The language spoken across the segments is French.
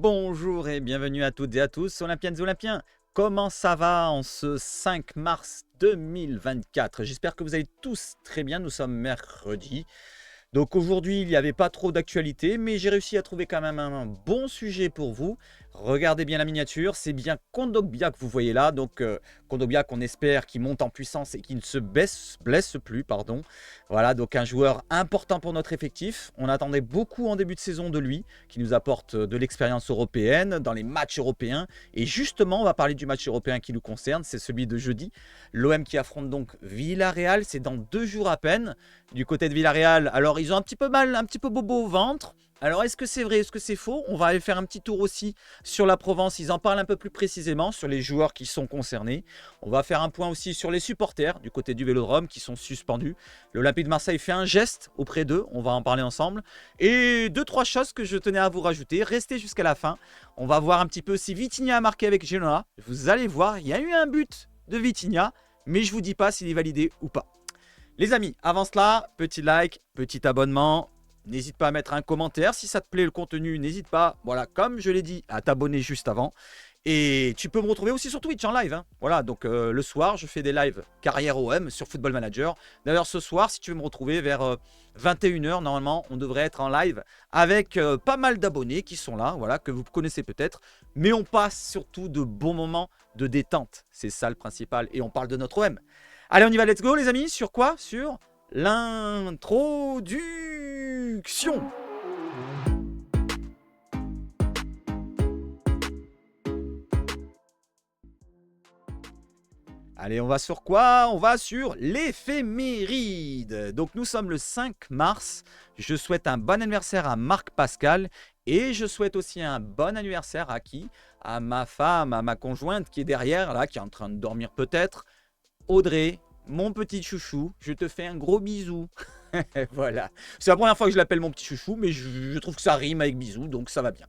bonjour et bienvenue à toutes et à tous, Olympiennes et Olympiens. Comment ça va en ce 5 mars 2024? J'espère que vous allez tous très bien, nous sommes mercredi. Donc aujourd'hui, il n'y avait pas trop d'actualité, mais j'ai réussi à trouver quand même un bon sujet pour vous. Regardez bien la miniature, c'est bien Kondogbia que vous voyez là. Donc Kondogbia qu'on espère qui monte en puissance et qui ne se blesse plus, pardon. Voilà, donc un joueur important pour notre effectif. On attendait beaucoup en début de saison de lui, qui nous apporte de l'expérience européenne dans les matchs européens. Et justement, on va parler du match européen qui nous concerne, c'est celui de jeudi. L'OM qui affronte donc Villarreal, c'est dans 2 jours à peine. Du côté de Villarreal, alors ils ont un petit peu mal, un petit peu bobo au ventre. Alors est-ce que c'est vrai, est-ce que c'est faux? On va aller faire un petit tour aussi sur la Provence, ils en parlent un peu plus précisément sur les joueurs qui sont concernés. On va faire un point aussi sur les supporters du côté du Vélodrome qui sont suspendus. L'Olympique de Marseille fait un geste auprès d'eux, on va en parler ensemble. Et 2-3 choses que je tenais à vous rajouter, restez jusqu'à la fin. On va voir un petit peu si Vitinha a marqué avec Genoa. Vous allez voir, il y a eu un but de Vitinha, mais je ne vous dis pas s'il est validé ou pas. Les amis, avant cela, petit like, petit abonnement. N'hésite pas à mettre un commentaire. Si ça te plaît le contenu, n'hésite pas, voilà, comme je l'ai dit, à t'abonner juste avant. Et tu peux me retrouver aussi sur Twitch en live. Hein. Voilà, donc le soir, je fais des lives carrière OM sur Football Manager. D'ailleurs, ce soir, si tu veux me retrouver vers 21 h, normalement, on devrait être en live avec pas mal d'abonnés qui sont là, voilà, que vous connaissez peut-être. Mais on passe surtout de bons moments de détente. C'est ça le principal. Et on parle de notre OM. Allez, on y va, let's go les amis. Sur quoi? Sur l'introduction. Allez, on va sur quoi? On va sur l'éphéméride. Donc nous sommes le 5 mars. Je souhaite un bon anniversaire à Marc Pascal. Et je souhaite aussi un bon anniversaire à qui? À ma femme, à ma conjointe qui est derrière, là, qui est en train de dormir peut-être. Audrey, mon petit chouchou, je te fais un gros bisou. Voilà. C'est la première fois que je l'appelle mon petit chouchou, mais je trouve que ça rime avec bisou, donc ça va bien.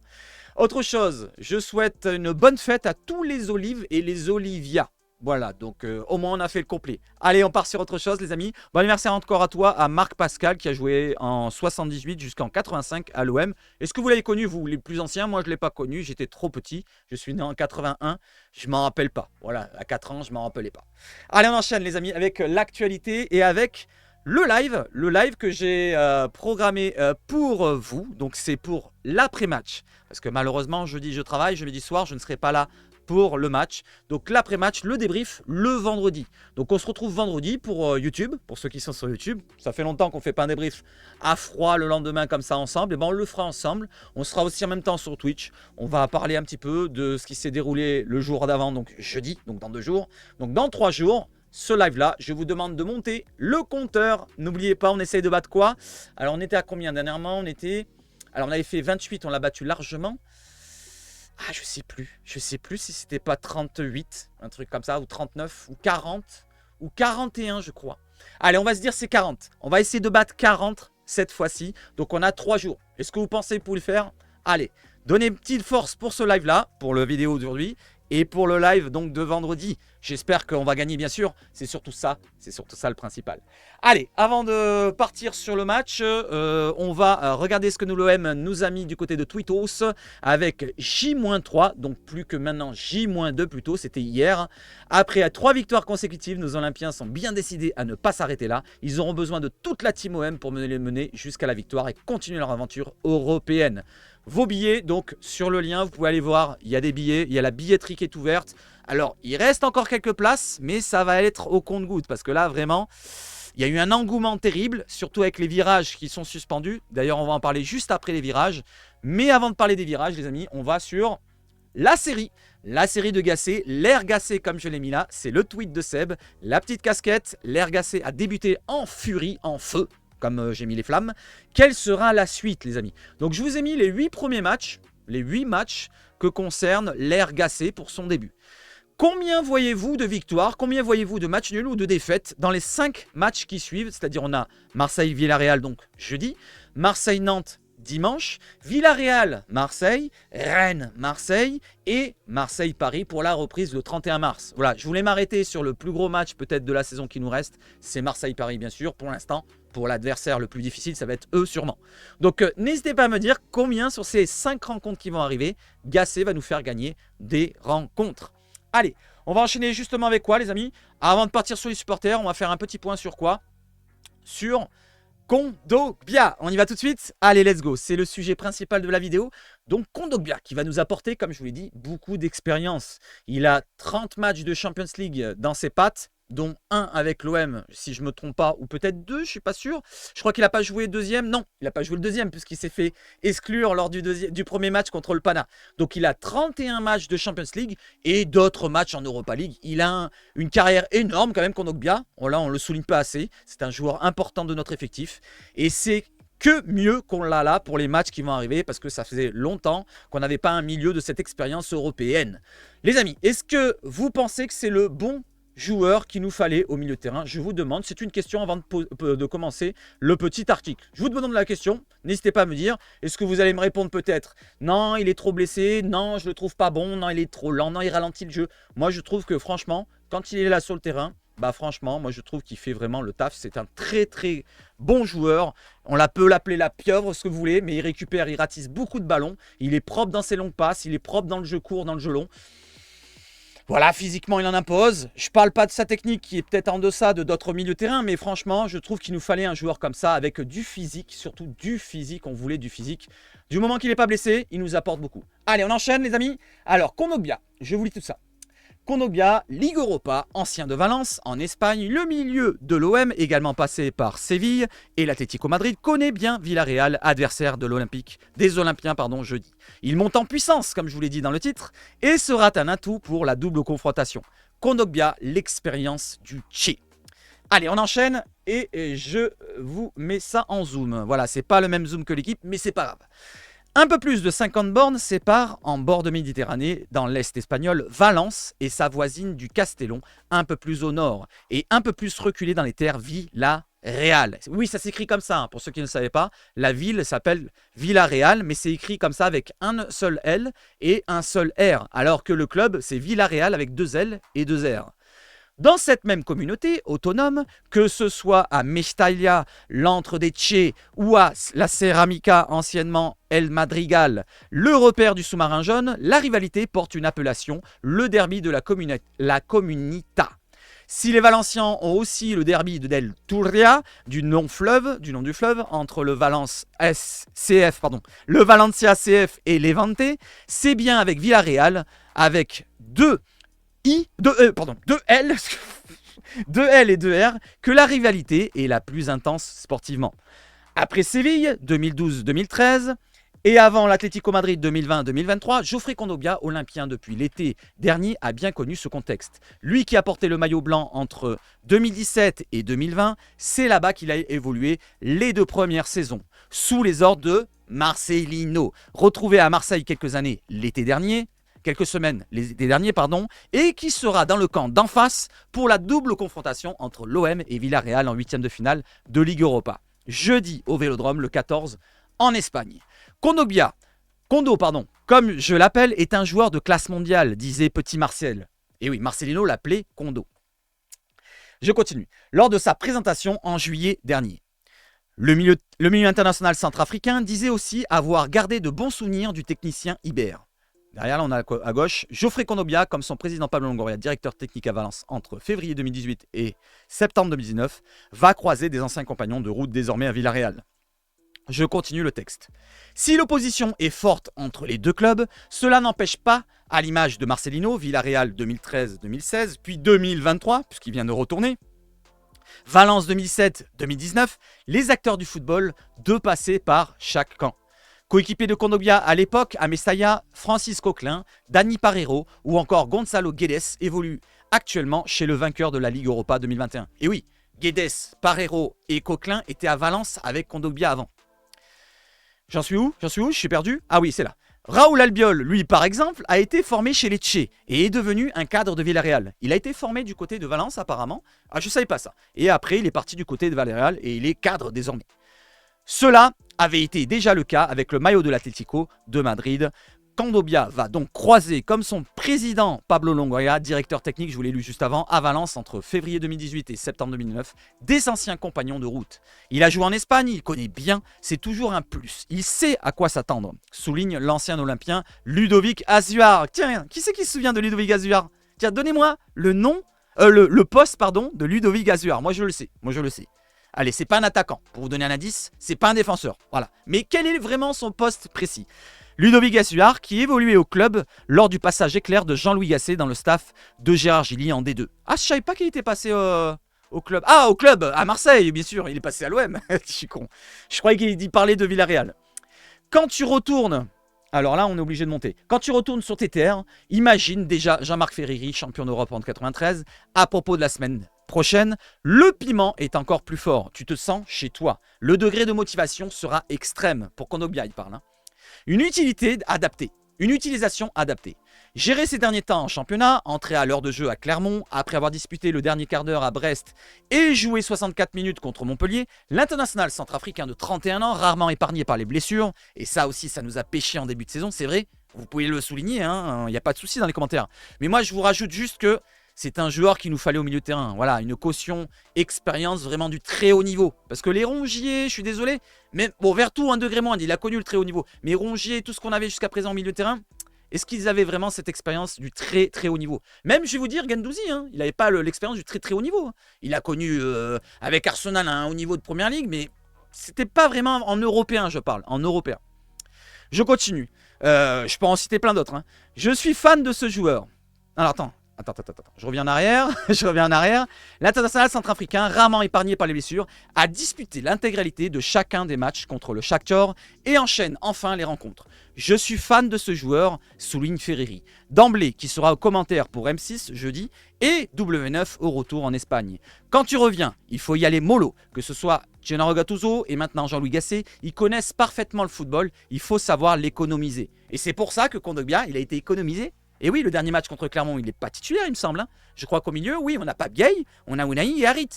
Autre chose, je souhaite une bonne fête à tous les Olives et les Olivia. Voilà, donc au moins on a fait le complet. Allez, on part sur autre chose les amis. Bon anniversaire encore à toi, à Marc Pascal qui a joué en 78 jusqu'en 85 à l'OM. Est-ce que vous l'avez connu, vous, les plus anciens? Moi je ne l'ai pas connu, j'étais trop petit. Je suis né en 81, je ne m'en rappelle pas. Voilà, à 4 ans, je ne m'en rappelais pas. Allez, on enchaîne les amis avec l'actualité et avec le live que j'ai programmé pour vous. Donc c'est pour l'après-match. Parce que malheureusement, jeudi je travaille, jeudi soir, je ne serai pas là pour le match. Donc l'après-match, le débrief, le vendredi. Donc on se retrouve vendredi pour YouTube, pour ceux qui sont sur YouTube. Ça fait longtemps qu'on ne fait pas un débrief à froid le lendemain comme ça ensemble. Et ben on le fera ensemble. On sera aussi en même temps sur Twitch. On va parler un petit peu de ce qui s'est déroulé le jour d'avant, donc jeudi, donc dans 2 jours. Donc dans 3 jours, ce live-là, je vous demande de monter le compteur. N'oubliez pas, on essaye de battre quoi? Alors on était à combien dernièrement? Alors on avait fait 28, on l'a battu largement. Ah, je sais plus si c'était pas 38, un truc comme ça, ou 39, ou 40, ou 41, je crois. Allez, on va se dire c'est 40. On va essayer de battre 40 cette fois-ci. Donc, on a 3 jours. Est-ce que vous pensez pour le faire? Allez, donnez une petite force pour ce live-là, pour le vidéo d'aujourd'hui, et pour le live donc de vendredi. J'espère qu'on va gagner, bien sûr. C'est surtout ça le principal. Allez, avant de partir sur le match, on va regarder ce que l'OM nous a mis du côté de Twittos avec J-3, donc plus que maintenant J-2 plutôt, c'était hier. Après 3 victoires consécutives, nos Olympiens sont bien décidés à ne pas s'arrêter là. Ils auront besoin de toute la team OM pour les mener jusqu'à la victoire et continuer leur aventure européenne. Vos billets, donc sur le lien, vous pouvez aller voir, il y a des billets, il y a la billetterie qui est ouverte. Alors, il reste encore quelques places, mais ça va être au compte-gouttes parce que là, vraiment, il y a eu un engouement terrible, surtout avec les virages qui sont suspendus. D'ailleurs, on va en parler juste après les virages. Mais avant de parler des virages, les amis, on va sur la série de Gasset, l'air Gasset comme je l'ai mis là, c'est le tweet de Seb. La petite casquette, l'air Gasset a débuté en furie, en feu, comme j'ai mis les flammes. Quelle sera la suite, les amis? Donc, je vous ai mis les 8 premiers matchs, les 8 matchs que concerne l'air Gasset pour son début. Combien voyez-vous de victoires? Combien voyez-vous de matchs nuls ou de défaites dans les 5 matchs qui suivent? C'est-à-dire, on a Marseille-Villarreal, donc jeudi, Marseille-Nantes, dimanche, Villarreal-Marseille, Rennes-Marseille et Marseille-Paris pour la reprise le 31 mars. Voilà, je voulais m'arrêter sur le plus gros match peut-être de la saison qui nous reste. C'est Marseille-Paris, bien sûr. Pour l'instant, pour l'adversaire le plus difficile, ça va être eux sûrement. Donc n'hésitez pas à me dire combien sur ces 5 rencontres qui vont arriver, Gasset va nous faire gagner des rencontres. Allez, on va enchaîner justement avec quoi les amis? Avant de partir sur les supporters, on va faire un petit point sur quoi? Sur Kondogbia. On y va tout de suite? Allez, let's go. C'est le sujet principal de la vidéo. Donc Kondogbia qui va nous apporter, comme je vous l'ai dit, beaucoup d'expérience. Il a 30 matchs de Champions League dans ses pattes, dont un avec l'OM, si je ne me trompe pas, ou peut-être deux, je ne suis pas sûr. Je crois qu'il n'a pas joué deuxième. Non, il n'a pas joué le deuxième, puisqu'il s'est fait exclure lors du premier match contre le Pana. Donc il a 31 matchs de Champions League et d'autres matchs en Europa League. Il a une carrière énorme quand même, Kondogbia. Là, on ne le souligne pas assez. C'est un joueur important de notre effectif. Et c'est que mieux qu'on l'a là pour les matchs qui vont arriver, parce que ça faisait longtemps qu'on n'avait pas un milieu de cette expérience européenne. Les amis, est-ce que vous pensez que c'est le bon joueur qu'il nous fallait au milieu de terrain? Je vous demande, c'est une question avant de commencer le petit article. Je vous demande la question, n'hésitez pas à me dire, est-ce que vous allez me répondre peut-être non, il est trop blessé, non, je le trouve pas bon, non, il est trop lent, non, il ralentit le jeu. Moi, je trouve que franchement, quand il est là sur le terrain, bah franchement, moi je trouve qu'il fait vraiment le taf. C'est un très très bon joueur. On peut l'appeler la pieuvre, ce que vous voulez, mais il récupère, il ratisse beaucoup de ballons. Il est propre dans ses longues passes, il est propre dans le jeu court, dans le jeu long. Voilà, physiquement, il en impose. Je ne parle pas de sa technique qui est peut-être en deçà de d'autres milieux de terrain, mais franchement, je trouve qu'il nous fallait un joueur comme ça avec du physique, surtout du physique. On voulait du physique. Du moment qu'il n'est pas blessé, il nous apporte beaucoup. Allez, on enchaîne les amis. Alors, Kondogbia, je vous lis tout ça. Kondogbia, Ligue Europa, ancien de Valence, en Espagne, le milieu de l'OM, également passé par Séville et l'Atlético Madrid, connaît bien Villarreal, adversaire de des Olympiens jeudi. Il monte en puissance, comme je vous l'ai dit dans le titre, et sera un atout pour la double confrontation. Kondogbia, l'expérience du Tché. Allez, on enchaîne et je vous mets ça en zoom. Voilà, c'est pas le même zoom que l'équipe, mais c'est pas grave. Un peu plus de 50 bornes séparent en bord de Méditerranée, dans l'est espagnol, Valence et sa voisine du Castellón, un peu plus au nord, et un peu plus reculé dans les terres Villarreal. Oui, ça s'écrit comme ça, hein, pour ceux qui ne le savaient pas. La ville s'appelle Villarreal, mais c'est écrit comme ça avec un seul L et un seul R, alors que le club, c'est Villarreal avec deux L et deux R. Dans cette même communauté autonome, que ce soit à Mestalla, l'antre des Tchés, ou à la Ceramica, anciennement El Madrigal, le repère du sous-marin jaune, la rivalité porte une appellation, le derby de la Comunita. Si les Valencians ont aussi le derby de Del Turria, du nom du fleuve, entre le le Valencia CF et Levante, c'est bien avec Villarreal, avec deux L et 2 R que la rivalité est la plus intense sportivement. Après Séville 2012-2013 et avant l'Atlético Madrid 2020-2023, Geoffrey Kondogbia, olympien depuis l'été dernier, a bien connu ce contexte. Lui qui a porté le maillot blanc entre 2017 et 2020, c'est là-bas qu'il a évolué les 2 premières saisons, sous les ordres de Marcelino, retrouvé à Marseille quelques semaines l'été dernier, et qui sera dans le camp d'en face pour la double confrontation entre l'OM et Villarreal en 8e de finale de Ligue Europa. Jeudi au Vélodrome, le 14, en Espagne. Kondo, comme je l'appelle, est un joueur de classe mondiale, disait Petit Marcel. Et oui, Marcelino l'appelait Kondo. Je continue. Lors de sa présentation en juillet dernier, le milieu international centrafricain disait aussi avoir gardé de bons souvenirs du technicien Iber. Derrière, là, on a à gauche Geoffrey Kondogbia, comme son président Pablo Longoria, directeur technique à Valence entre février 2018 et septembre 2019, va croiser des anciens compagnons de route désormais à Villarreal. Je continue le texte. Si l'opposition est forte entre les deux clubs, cela n'empêche pas, à l'image de Marcelino, Villarreal 2013-2016, puis 2023, puisqu'il vient de retourner, Valence 2007-2019, les acteurs du football de passer par chaque camp. Coéquipier de Kondogbia à l'époque, à Mestalla, Francis Coquelin, Dani Parejo ou encore Gonzalo Guedes évoluent actuellement chez le vainqueur de la Ligue Europa 2021. Et oui, Guedes, Parejo et Coquelin étaient à Valence avec Kondogbia avant. J'en suis où? Je suis perdu. Ah oui, c'est là. Raoul Albiol, lui par exemple, a été formé chez les Tchés et est devenu un cadre de Villarreal. Il a été formé du côté de Valence apparemment. Ah, je ne savais pas ça. Et après, il est parti du côté de Villarreal et il est cadre désormais. Cela avait été déjà le cas avec le maillot de l'Atlético de Madrid Condobia va donc croiser comme son président Pablo Longoria, directeur technique, je vous l'ai lu juste avant, à Valence entre février 2018 et septembre 2009, des anciens compagnons de route. Il a joué en Espagne, il connaît bien, c'est toujours un plus. Il sait à quoi s'attendre, souligne l'ancien Olympien Ludovic Azuar. Tiens, qui c'est qui se souvient de Ludovic Azuar? Tiens, donnez-moi le nom, le poste pardon, de Ludovic Azuar. Moi je le sais, Allez, c'est pas un attaquant. Pour vous donner un indice, c'est pas un défenseur. Voilà. Mais quel est vraiment son poste précis? Ludovic Azuar, qui évoluait au club lors du passage éclair de Jean-Louis Gasset dans le staff de Gérard Gilly en D2. Ah, je savais pas qu'il était passé au club. Ah, au club, à Marseille, bien sûr. Il est passé à l'OM. Je suis con. Je croyais qu'il parlait de Villarreal. Quand tu retournes... Alors là, on est obligé de monter. Quand tu retournes sur tes terres, imagine déjà Jean-Marc Ferreri, champion d'Europe en 93, à propos de la semaine prochaine, le piment est encore plus fort. Tu te sens chez toi. Le degré de motivation sera extrême. Pour Condobia, il parle. Une utilisation adaptée. Géré ces derniers temps en championnat, entré à l'heure de jeu à Clermont, après avoir disputé le dernier quart d'heure à Brest et joué 64 minutes contre Montpellier, l'international centrafricain de 31 ans, rarement épargné par les blessures, et ça aussi ça nous a pêché en début de saison, c'est vrai, vous pouvez le souligner, il n'y a pas de souci dans les commentaires. Mais moi je vous rajoute juste que c'est un joueur qu'il nous fallait au milieu de terrain. Voilà, une caution, expérience vraiment du très haut niveau. Parce que les Rongier, je suis désolé, mais bon, Vertou, un degré moins, il a connu le très haut niveau. Mais Rongier, tout ce qu'on avait jusqu'à présent au milieu de terrain, est-ce qu'ils avaient vraiment cette expérience du très très haut niveau? Même, je vais vous dire, Guendouzi, il n'avait pas l'expérience du très très haut niveau. Il a connu avec Arsenal un haut niveau de première ligue, mais c'était pas vraiment en européen, je parle, en européen. Je continue. Je peux en citer plein d'autres. Je suis fan de ce joueur. Alors attends. Je reviens en arrière. L'international centrafricain, rarement épargné par les blessures, a disputé l'intégralité de chacun des matchs contre le Shakhtar et enchaîne enfin les rencontres. Je suis fan de ce joueur, souligne Ferreri. D'emblée, qui sera au commentaire pour M6 jeudi et W9 au retour en Espagne. Quand tu reviens, il faut y aller mollo, que ce soit Gennaro Gattuso et maintenant Jean-Louis Gasset, ils connaissent parfaitement le football, il faut savoir l'économiser. Et c'est pour ça que Condobia, il a été économisé. Et oui, le dernier match contre Clermont, il n'est pas titulaire, il me semble. Je crois qu'au milieu, oui, on n'a pas Gay, on a Ounahi et Harit.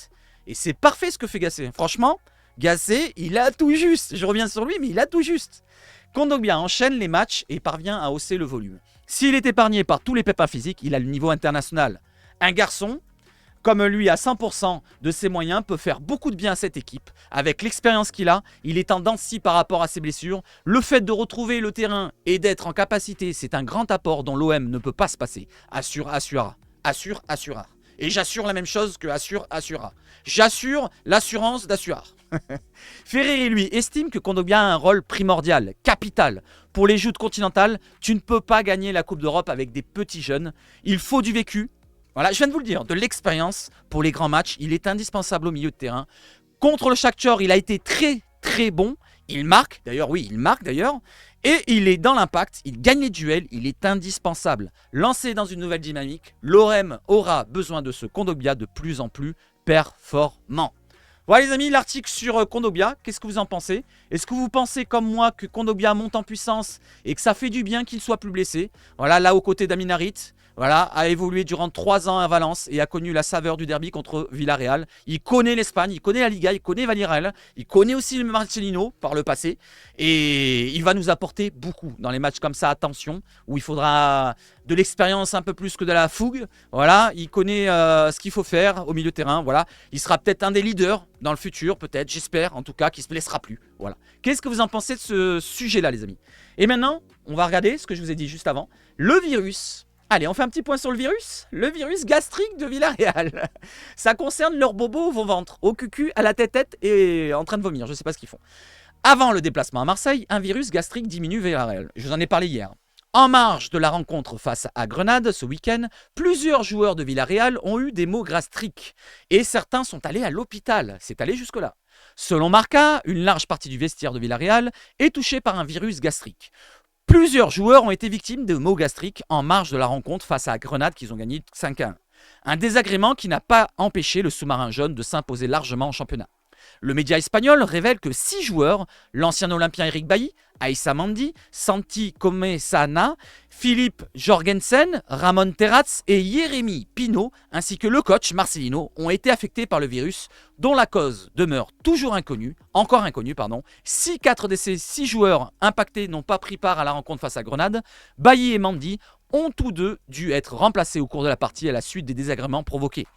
Et c'est parfait ce que fait Gasset. Franchement, Gasset, il a tout juste. Je reviens sur lui, mais il a tout juste. Condobia enchaîne les matchs et parvient à hausser le volume. S'il est épargné par tous les pépins physiques, il a le niveau international. Un garçon, comme lui, à 100% de ses moyens, peut faire beaucoup de bien à cette équipe. Avec l'expérience qu'il a, il est en dents de scie par rapport à ses blessures. Le fait de retrouver le terrain et d'être en capacité, c'est un grand apport dont l'OM ne peut pas se passer. Assurera. Et j'assure la même chose que assurera. J'assure l'assurance d'Assurar. Ferreri, lui, estime que Condobia a un rôle primordial, capital. Pour les joutes continentales, tu ne peux pas gagner la Coupe d'Europe avec des petits jeunes. Il faut du vécu. Voilà, je viens de vous le dire, de l'expérience pour les grands matchs. Il est indispensable au milieu de terrain. Contre le Shakhtar, il a été très très bon. Il marque d'ailleurs, et il est dans l'impact, il gagne les duels, il est indispensable. Lancé dans une nouvelle dynamique, l'OM aura besoin de ce Condobia de plus en plus performant. Voilà les amis, l'article sur Condobia, qu'est-ce que vous en pensez? Est-ce que vous pensez comme moi que Condobia monte en puissance et que ça fait du bien qu'il soit plus blessé? Voilà, là aux côtés d'Amin Harit. Voilà, a évolué durant 3 ans à Valence et a connu la saveur du derby contre Villarreal. Il connaît l'Espagne, il connaît la Liga, il connaît Villarreal, il connaît aussi le Marcelino par le passé. Et il va nous apporter beaucoup dans les matchs comme ça, attention, où il faudra de l'expérience un peu plus que de la fougue. Voilà, il connaît ce qu'il faut faire au milieu de terrain. Voilà, il sera peut-être un des leaders dans le futur, peut-être, j'espère en tout cas, qu'il ne se blessera plus. Voilà. Qu'est-ce que vous en pensez de ce sujet-là, les amis? Et maintenant, on va regarder ce que je vous ai dit juste avant, le virus. Allez, on fait un petit point sur le virus. Le virus gastrique de Villarreal. Ça concerne leurs bobos au ventre, au cucu, à la tête et en train de vomir. Je ne sais pas ce qu'ils font. Avant le déplacement à Marseille, un virus gastrique diminue Villarreal. Je vous en ai parlé hier. En marge de la rencontre face à Grenade ce week-end, plusieurs joueurs de Villarreal ont eu des maux gastriques. Et certains sont allés à l'hôpital. C'est allé jusque-là. Selon Marca, une large partie du vestiaire de Villarreal est touchée par un virus gastrique. Plusieurs joueurs ont été victimes de maux gastriques en marge de la rencontre face à Grenade qu'ils ont gagné 5-1. Un désagrément qui n'a pas empêché le sous-marin jaune de s'imposer largement en championnat. Le média espagnol révèle que 6 joueurs, l'ancien Olympien Eric Bailly, Aïssa Mandi, Santi Comesana, Philippe Jorgensen, Ramon Terraz et Jérémy Pino, ainsi que le coach Marcelino, ont été affectés par le virus, dont la cause demeure toujours inconnue, encore inconnue, pardon. Si 4 de ces 6 joueurs impactés n'ont pas pris part à la rencontre face à Grenade, Bailly et Mandi ont tous deux dû être remplacés au cours de la partie à la suite des désagréments provoqués.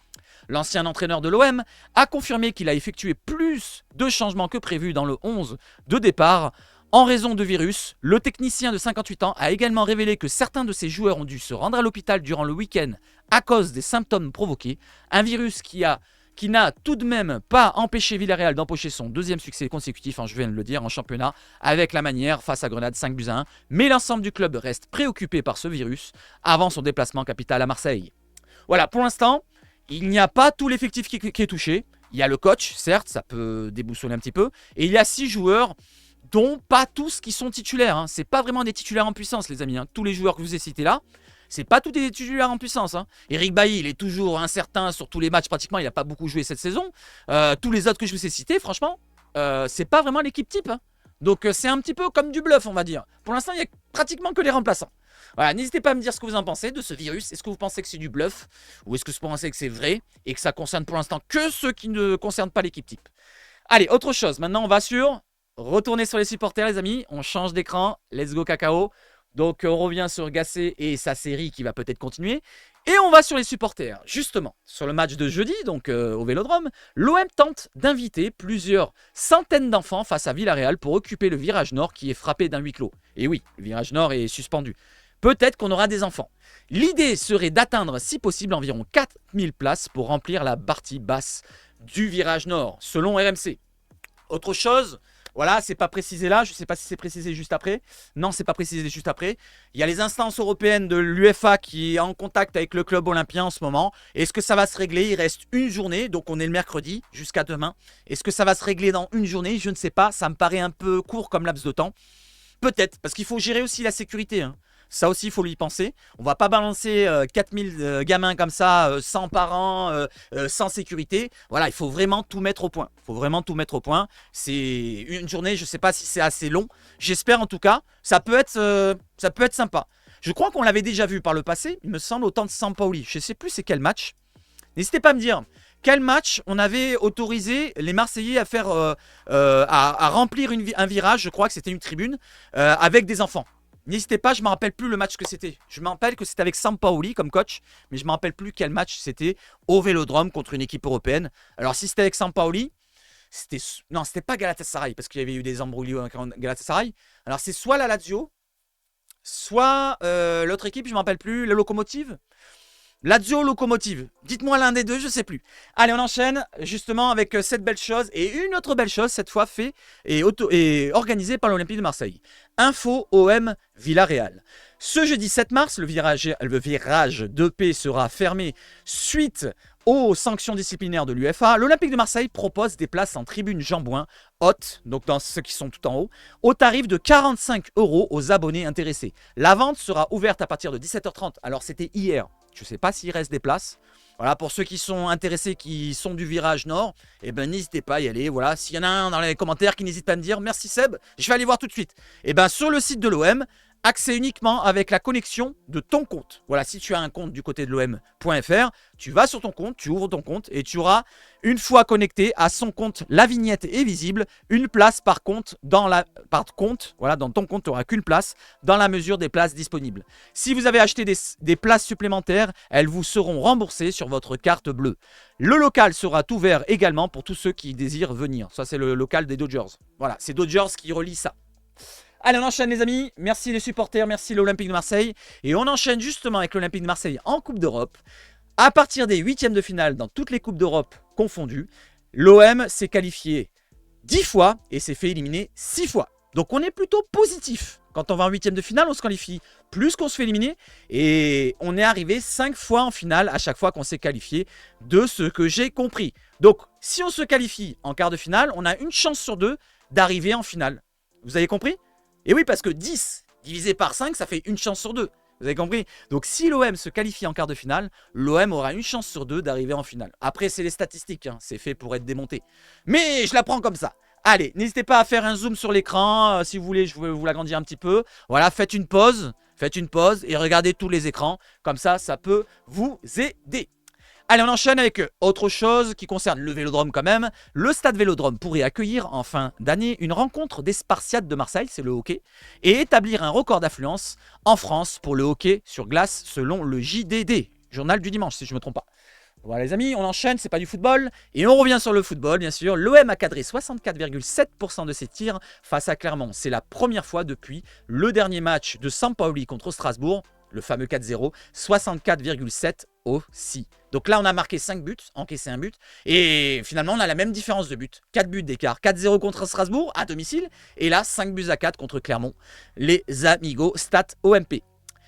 L'ancien entraîneur de l'OM a confirmé qu'il a effectué plus de changements que prévu dans le 11 de départ. En raison de virus, le technicien de 58 ans a également révélé que certains de ses joueurs ont dû se rendre à l'hôpital durant le week-end à cause des symptômes provoqués. Un virus qui n'a tout de même pas empêché Villarreal d'empocher son deuxième succès consécutif, je viens de le dire, en championnat, avec la manière face à Grenade 5-1. Mais l'ensemble du club reste préoccupé par ce virus avant son déplacement capital à Marseille. Voilà, pour l'instant, il n'y a pas tout l'effectif qui est touché. Il y a le coach, certes, ça peut déboussoler un petit peu. Et il y a 6 joueurs, dont pas tous qui sont titulaires. C'est pas vraiment des titulaires en puissance, les amis. Tous les joueurs que je vous ai cités là, c'est pas tous des titulaires en puissance. Eric Bailly, il est toujours incertain sur tous les matchs pratiquement. Il n'a pas beaucoup joué cette saison. Tous les autres que je vous ai cités, franchement, c'est pas vraiment l'équipe type. Donc c'est un petit peu comme du bluff, on va dire. Pour l'instant, il n'y a pratiquement que les remplaçants. Voilà, n'hésitez pas à me dire ce que vous en pensez de ce virus. Est-ce que vous pensez que c'est du bluff ou est-ce que vous pensez que c'est vrai et que ça concerne pour l'instant que ceux qui ne concernent pas l'équipe type? Allez, autre chose. Maintenant, on va retourner sur les supporters, les amis. On change d'écran. Let's go cacao. Donc, on revient sur Gasset et sa série qui va peut-être continuer. Et on va sur les supporters. Justement, sur le match de jeudi, donc au Vélodrome, l'OM tente d'inviter plusieurs centaines d'enfants face à Villarreal pour occuper le virage nord qui est frappé d'un huis clos. Et oui, le virage nord est suspendu. Peut-être qu'on aura des enfants. L'idée serait d'atteindre, si possible, environ 4000 places pour remplir la partie basse du virage nord, selon RMC. Autre chose, voilà, c'est pas précisé là, je ne sais pas si c'est précisé juste après. Non, c'est pas précisé juste après. Il y a les instances européennes de l'UEFA qui est en contact avec le club olympien en ce moment. Est-ce que ça va se régler? Il reste une journée, donc on est le mercredi jusqu'à demain. Est-ce que ça va se régler dans une journée? Je ne sais pas, ça me paraît un peu court comme laps de temps. Peut-être, parce qu'il faut gérer aussi la sécurité. Ça aussi, il faut y penser. On va pas balancer 4000 gamins comme ça, sans parents, sans sécurité. Voilà, il faut vraiment tout mettre au point. C'est une journée, je ne sais pas si c'est assez long. J'espère en tout cas. Ça peut être sympa. Je crois qu'on l'avait déjà vu par le passé, il me semble, au temps de Sampaoli. Je ne sais plus c'est quel match. N'hésitez pas à me dire quel match on avait autorisé les Marseillais à faire, à remplir un virage. Je crois que c'était une tribune avec des enfants. N'hésitez pas, je ne me rappelle plus le match que c'était. Je me rappelle que c'était avec Sampaoli comme coach, mais je ne me rappelle plus quel match c'était au Vélodrome contre une équipe européenne. Alors si c'était avec Sampaoli, non, c'était pas Galatasaray, parce qu'il y avait eu des embrouilles avec Galatasaray. Alors c'est soit la Lazio, soit l'autre équipe, je ne me rappelle plus, la Locomotive. Lazio Locomotive, dites-moi l'un des deux, je ne sais plus. Allez, on enchaîne justement avec cette belle chose et une autre belle chose, cette fois fait et organisée par l'Olympique de Marseille. Info OM Villarreal. Ce jeudi 7 mars, le virage 2P sera fermé suite aux sanctions disciplinaires de l'UEFA. L'Olympique de Marseille propose des places en tribune Jean-Bouin, haute, donc dans ceux qui sont tout en haut, au tarif de 45 € aux abonnés intéressés. La vente sera ouverte à partir de 17h30. Alors c'était hier. Je ne sais pas s'il reste des places. Voilà, pour ceux qui sont intéressés, qui sont du virage nord, n'hésitez pas à y aller. Voilà, s'il y en a un dans les commentaires qui n'hésite pas à me dire merci Seb, je vais aller voir tout de suite. Sur le site de l'OM, accès uniquement avec la connexion de ton compte. Voilà, si tu as un compte du côté de l'OM.fr, tu vas sur ton compte, tu ouvres ton compte et tu auras, une fois connecté à son compte, la vignette est visible, une place par compte, voilà, dans ton compte, tu n'auras qu'une place dans la mesure des places disponibles. Si vous avez acheté des places supplémentaires, elles vous seront remboursées sur votre carte bleue. Le local sera ouvert également pour tous ceux qui désirent venir. Ça, c'est le local des Dodgers. Voilà, c'est Dodgers qui relie ça. Allez, on enchaîne les amis, merci les supporters, merci l'Olympique de Marseille. Et on enchaîne justement avec l'Olympique de Marseille en Coupe d'Europe. À partir des 8e de finale dans toutes les Coupes d'Europe confondues, l'OM s'est qualifié 10 fois et s'est fait éliminer 6 fois. Donc on est plutôt positif. Quand on va en 8e de finale, on se qualifie plus qu'on se fait éliminer. Et on est arrivé 5 fois en finale à chaque fois qu'on s'est qualifié, de ce que j'ai compris. Donc si on se qualifie en quart de finale, on a une chance sur 2 d'arriver en finale. Vous avez compris? Et oui, parce que 10 divisé par 5, ça fait une chance sur 2. Vous avez compris? Donc si l'OM se qualifie en quart de finale, l'OM aura une chance sur 2 d'arriver en finale. Après, c'est les statistiques, hein, c'est fait pour être démonté. Mais je la prends comme ça. Allez, n'hésitez pas à faire un zoom sur l'écran. Si vous voulez, je vais vous l'agrandir un petit peu. Voilà, faites une pause et regardez tous les écrans. Comme ça peut vous aider. Allez, on enchaîne avec autre chose qui concerne le Vélodrome quand même. Le stade Vélodrome pourrait accueillir en fin d'année une rencontre des Spartiates de Marseille, c'est le hockey, et établir un record d'affluence en France pour le hockey sur glace selon le JDD, journal du dimanche si je ne me trompe pas. Voilà les amis, on enchaîne, c'est pas du football. Et on revient sur le football, bien sûr. L'OM a cadré 64,7% de ses tirs face à Clermont. C'est la première fois depuis le dernier match de Sampaoli contre Strasbourg, le fameux 4-0, 64,7 aussi. Donc là, on a marqué 5 buts, encaissé un but. Et finalement, on a la même différence de but. 4 buts d'écart. 4-0 contre Strasbourg à domicile. Et là, 5 buts à 4 contre Clermont. Les amigos, stat OMP.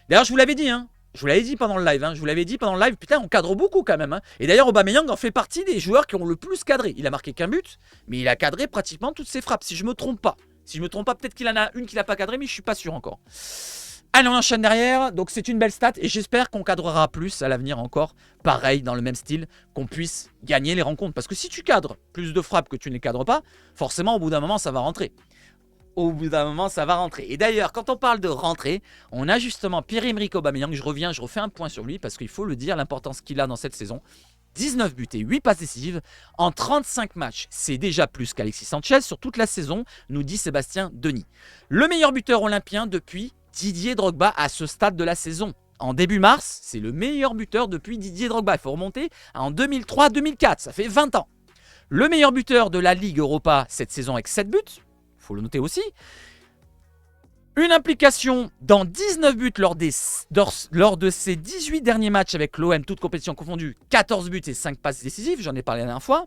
D'ailleurs, je vous l'avais dit, hein. Je vous l'avais dit pendant le live, putain, on cadre beaucoup quand même. Hein. Et d'ailleurs, Aubameyang en fait partie des joueurs qui ont le plus cadré. Il a marqué qu'un but, mais il a cadré pratiquement toutes ses frappes, si je me trompe pas. Si je me trompe pas, peut-être qu'il en a une qu'il n'a pas cadré, mais je suis pas sûr encore. Allez, on enchaîne derrière. Donc c'est une belle stat et j'espère qu'on cadrera plus à l'avenir encore. Pareil, dans le même style, qu'on puisse gagner les rencontres. Parce que si tu cadres plus de frappes que tu ne les cadres pas, forcément, au bout d'un moment, ça va rentrer. Et d'ailleurs, quand on parle de rentrée, on a justement Pierre-Emerick Aubameyang. Je refais un point sur lui parce qu'il faut le dire, l'importance qu'il a dans cette saison. 19 buts et 8 passes décisives en 35 matchs. C'est déjà plus qu'Alexis Sanchez sur toute la saison, nous dit Sébastien Denis. Le meilleur buteur olympien depuis Didier Drogba à ce stade de la saison. En début mars, c'est le meilleur buteur depuis Didier Drogba. Il faut remonter en 2003-2004, ça fait 20 ans. Le meilleur buteur de la Ligue Europa cette saison avec 7 buts. Faut le noter aussi. Une implication dans 19 buts lors de ses 18 derniers matchs avec l'OM, toutes compétitions confondues. 14 buts et 5 passes décisives, j'en ai parlé la dernière fois.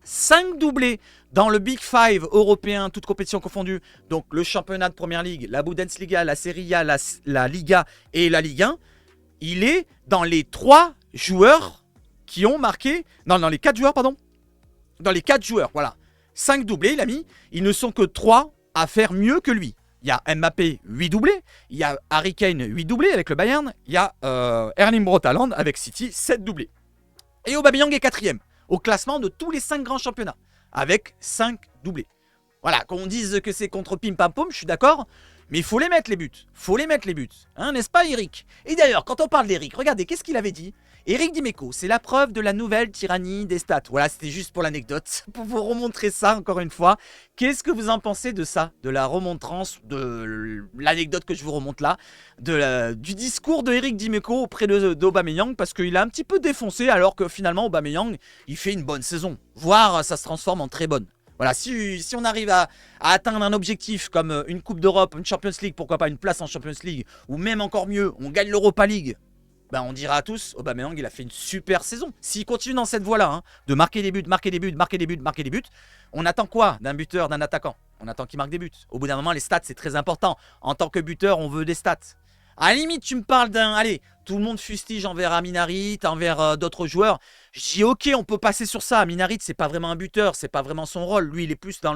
5 doublés dans le Big Five européen, toutes compétitions confondues. Donc le championnat de Première Ligue, la Bundesliga, la Serie A, la Liga et la Ligue 1. Il est dans les 3 joueurs qui ont marqué... Non, dans les 4 joueurs, pardon. Dans les 4 joueurs, voilà. 5 doublés, il a mis. Ils ne sont que 3 à faire mieux que lui. Il y a Mbappé, 8 doublés. Il y a Harry Kane, 8 doublés avec le Bayern. Il y a Erling Braut Haaland avec City, 7 doublés. Et Aubameyang est 4e au classement de tous les 5 grands championnats avec 5 doublés. Voilà, qu'on dise que c'est contre Pim Pam Poum, je suis d'accord. Mais il faut les mettre les buts. Hein, n'est-ce pas Eric? Et d'ailleurs, quand on parle d'Eric, regardez, qu'est-ce qu'il avait dit? Eric Dimeco, c'est la preuve de la nouvelle tyrannie des stats. Voilà, c'était juste pour l'anecdote, pour vous remontrer ça encore une fois. Qu'est-ce que vous en pensez de ça? De la remontrance, de l'anecdote que je vous remonte là, du discours de Eric Dimeco auprès d'Aubameyang, parce qu'il a un petit peu défoncé, alors que finalement Aubameyang, il fait une bonne saison. Voire ça se transforme en très bonne. Voilà, si on arrive à atteindre un objectif comme une Coupe d'Europe, une Champions League, pourquoi pas une place en Champions League, ou même encore mieux, on gagne l'Europa League, ben on dira à tous, Aubameyang il a fait une super saison. S'il continue dans cette voie-là, hein, de marquer des buts, on attend quoi d'un buteur, d'un attaquant? On attend qu'il marque des buts. Au bout d'un moment, les stats, c'est très important. En tant que buteur, on veut des stats. À la limite, tu me parles d'un... Allez, tout le monde fustige envers Amin Harit, envers d'autres joueurs. Je dis ok, on peut passer sur ça. Amin Harit, c'est pas vraiment un buteur, c'est pas vraiment son rôle. Lui, il est plus dans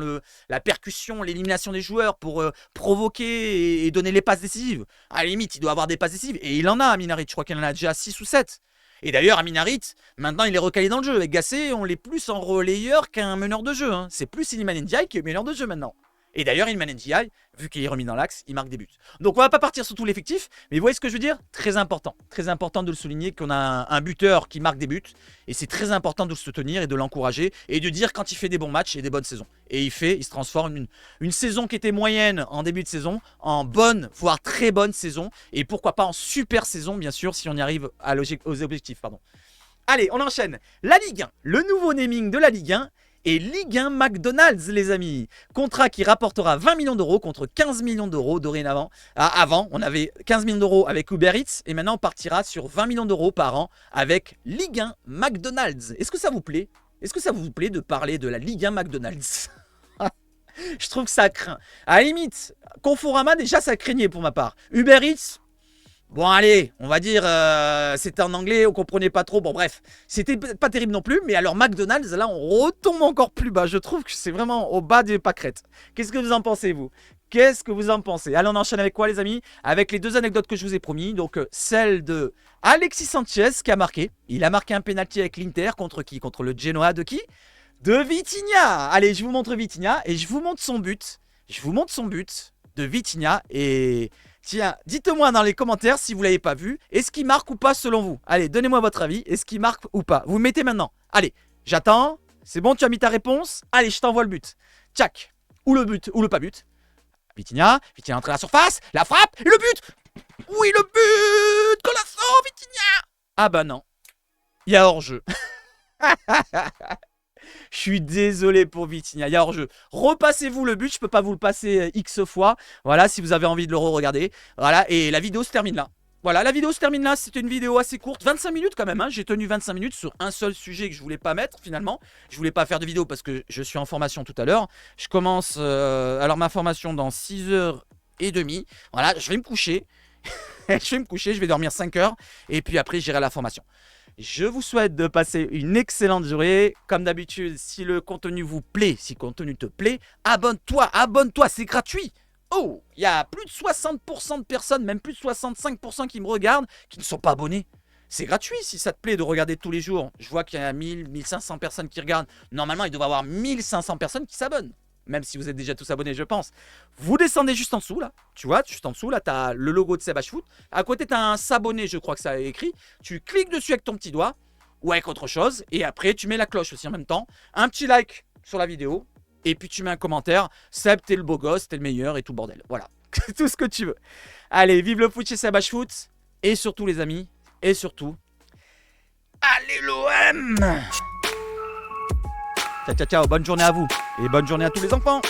la percussion, l'élimination des joueurs pour provoquer et donner les passes décisives. À la limite, il doit avoir des passes décisives. Et il en a, Amin Harit. Je crois qu'il en a déjà 6 ou 7. Et d'ailleurs, Amin Harit, maintenant, il est recalé dans le jeu. Avec Gasset, on l'est plus en relayeur qu'un meneur de jeu. Hein. C'est plus Iliman Ndiaye qui est meneur de jeu maintenant. Et d'ailleurs, Iliman Ndiaye, vu qu'il est remis dans l'axe, il marque des buts. Donc on va pas partir sur tout l'effectif, mais vous voyez ce que je veux dire? Très important de le souligner qu'on a un buteur qui marque des buts. Et c'est très important de le soutenir et de l'encourager et de dire quand il fait des bons matchs et des bonnes saisons. Et il se transforme une saison qui était moyenne en début de saison en bonne, voire très bonne saison. Et pourquoi pas en super saison, bien sûr, si on y arrive aux objectifs. Pardon. Allez, on enchaîne. La Ligue 1, le nouveau naming de la Ligue 1. Et Ligue 1 McDonald's, les amis. Contrat qui rapportera 20 millions d'euros contre 15 millions d'euros dorénavant. Avant, on avait 15 millions d'euros avec Uber Eats. Et maintenant, on partira sur 20 millions d'euros par an avec Ligue 1 McDonald's. Est-ce que ça vous plaît? Est-ce que ça vous plaît de parler de la Ligue 1 McDonald's? Je trouve que ça craint. À la limite, Conforama, déjà, ça craignait pour ma part. Uber Eats... Bon allez, on va dire, c'était en anglais, on comprenait pas trop, bon bref, c'était pas terrible non plus, mais alors McDonald's, là on retombe encore plus bas, je trouve que c'est vraiment au bas des pâquerettes. Qu'est-ce que vous en pensez vous? Qu'est-ce que vous en pensez? Allez, on enchaîne avec quoi, les amis? Avec les 2 anecdotes que je vous ai promis. Donc, celle de Alexis Sanchez qui a marqué. Il a marqué un penalty avec l'Inter. Contre qui? Contre le Genoa de qui? De Vitinha. Allez, je vous montre Vitinha et je vous montre son but. Je vous montre son but de Vitinha. Et tiens, dites-moi dans les commentaires si vous l'avez pas vu. Est-ce qu'il marque ou pas selon vous? Allez, donnez-moi votre avis. Est-ce qu'il marque ou pas? Vous le mettez maintenant. Allez, j'attends. C'est bon, tu as mis ta réponse? Allez, je t'envoie le but. Tchac. Ou le but, ou le pas but. Vitinha entre à la surface, la frappe, et le but. Oui, le but. Colasso, Vitinha. Ah bah non. Il y a hors-jeu. Je suis désolé pour Vitinha, il y a hors-jeu. Repassez-vous le but, je peux pas vous le passer X fois. Voilà, si vous avez envie de le re-regarder. Voilà, et la vidéo se termine là. Voilà, la vidéo se termine là, c'était une vidéo assez courte, 25 minutes quand même, hein. J'ai tenu 25 minutes sur un seul sujet que je voulais pas mettre finalement. Je voulais pas faire de vidéo parce que je suis en formation tout à l'heure. Je commence alors ma formation dans 6h30. Voilà, je vais me coucher. Je vais dormir 5 heures et puis après j'irai à la formation. Je vous souhaite de passer une excellente journée. Comme d'habitude, si le contenu vous plaît, si le contenu te plaît, abonne-toi, c'est gratuit. Oh, il y a plus de 60% de personnes, même plus de 65% qui me regardent, qui ne sont pas abonnés. C'est gratuit si ça te plaît de regarder tous les jours. Je vois qu'il y a 1000, 1500 personnes qui regardent. Normalement, il doit y avoir 1500 personnes qui s'abonnent. Même si vous êtes déjà tous abonnés, je pense. Vous descendez juste en dessous, là. Tu vois, juste en dessous, là, tu as le logo de SebHfoot. À côté, tu as un s'abonner, je crois que ça est écrit. Tu cliques dessus avec ton petit doigt ou avec autre chose. Et après, tu mets la cloche aussi en même temps. Un petit like sur la vidéo. Et puis, tu mets un commentaire. Seb, t'es le beau gosse, t'es le meilleur et tout le bordel. Voilà. Tout ce que tu veux. Allez, vive le foot chez SebHfoot. Et surtout, les amis. Et surtout, allez l'OM! Ciao, ciao, ciao. Bonne journée à vous. Et bonne journée à tous les enfants.